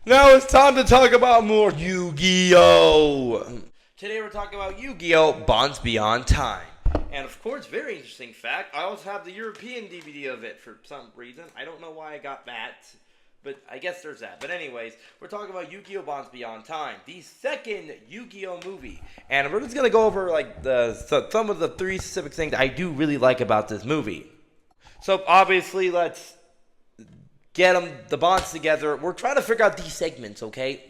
Now it's time to talk about more Yu-Gi-Oh! Today we're talking about Yu-Gi-Oh! Bonds Beyond Time. And of course, very interesting fact, I also have the European DVD of it for some reason. I don't know why I got that, but I guess there's that. But anyways, we're talking about Yu-Gi-Oh! Bonds Beyond Time, the second Yu-Gi-Oh! Movie. And we're just going to go over like some of the three specific things I do really like about this movie. So obviously, let's get the bonds together. We're trying to figure out these segments, okay?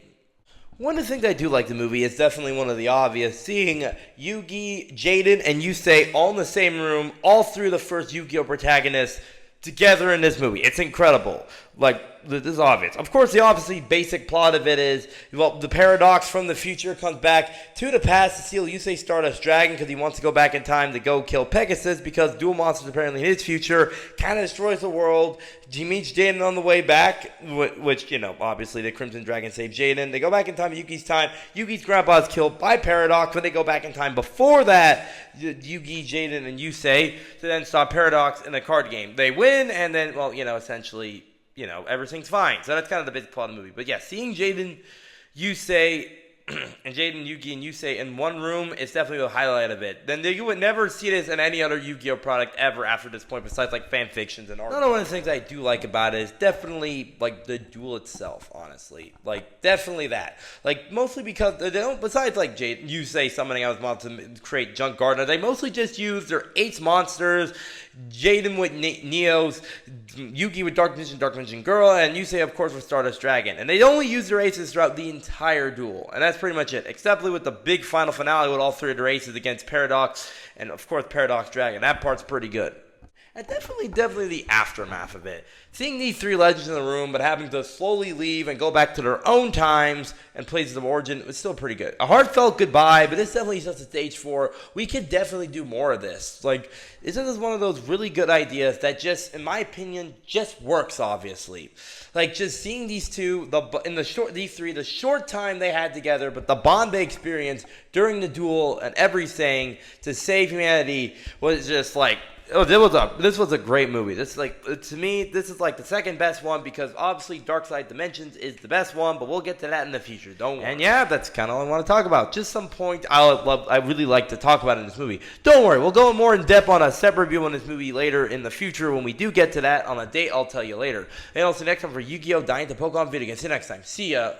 One of the things I do like the movie is definitely one of the obvious. Seeing Yugi, Jaden, and Yusei all in the same room, all through the first Yu-Gi-Oh! Protagonists together in this movie. It's incredible. Like, this is obvious. Of course, the obviously basic plot of it is, well, the paradox from the future comes back to the past to steal Yusei Stardust Dragon because he wants to go back in time to go kill Pegasus because dual monsters apparently in his future kind of destroys the world. He meets Jaden on the way back, which, you know, obviously the Crimson Dragon saves Jaden. They go back in time to Yugi's time. Yugi's grandpa is killed by Paradox. When they go back in time before that, Yugi, Jaden, and Yusei to then stop Paradox in a card game. They win, and then, well, you know, essentially, you know, everything's fine. So that's kind of the basic plot of the movie. But yeah, seeing Jaden, Yusei, and Jaden, Yugi, and Yusei in one room is definitely the highlight of it. Then you would never see this in any other Yu-Gi-Oh! Product ever after this point, besides like fan fictions and art. Another one of the things I do like about it is definitely like the duel itself, honestly. Like, definitely that. Like, mostly because they don't, besides like Yusei summoning out his monsters to create Junk Gardener, they mostly just use their 8 monsters, Jaden with Neos, Yugi with Dark Vision Girl, and Yusei, of course, with Stardust Dragon. And they only use their aces throughout the entire duel. And that's pretty much it. Except with the big final finale with all 3 of their aces against Paradox and, of course, Paradox Dragon. That part's pretty good. And definitely the aftermath of it. Seeing these 3 legends in the room, but having to slowly leave and go back to their own times and places of origin was still pretty good. A heartfelt goodbye, but this definitely sets the stage for we could definitely do more of this. Like, isn't this one of those really good ideas that just, in my opinion, just works, obviously. Like, just seeing these two, these 3, the short time they had together, but the bond they experienced during the duel and everything to save humanity was just like, oh, this was a great movie. This to me, this is like the second best one because obviously Dark Side Dimensions is the best one, but we'll get to that in the future. Don't worry. And yeah, that's kind of all I want to talk about. Just some point I really like to talk about in this movie. Don't worry, we'll go more in depth on a separate review on this movie later in the future when we do get to that on a date. I'll tell you later. And also next time for Yu-Gi-Oh! Dying to Pokemon video games. See you next time. See ya.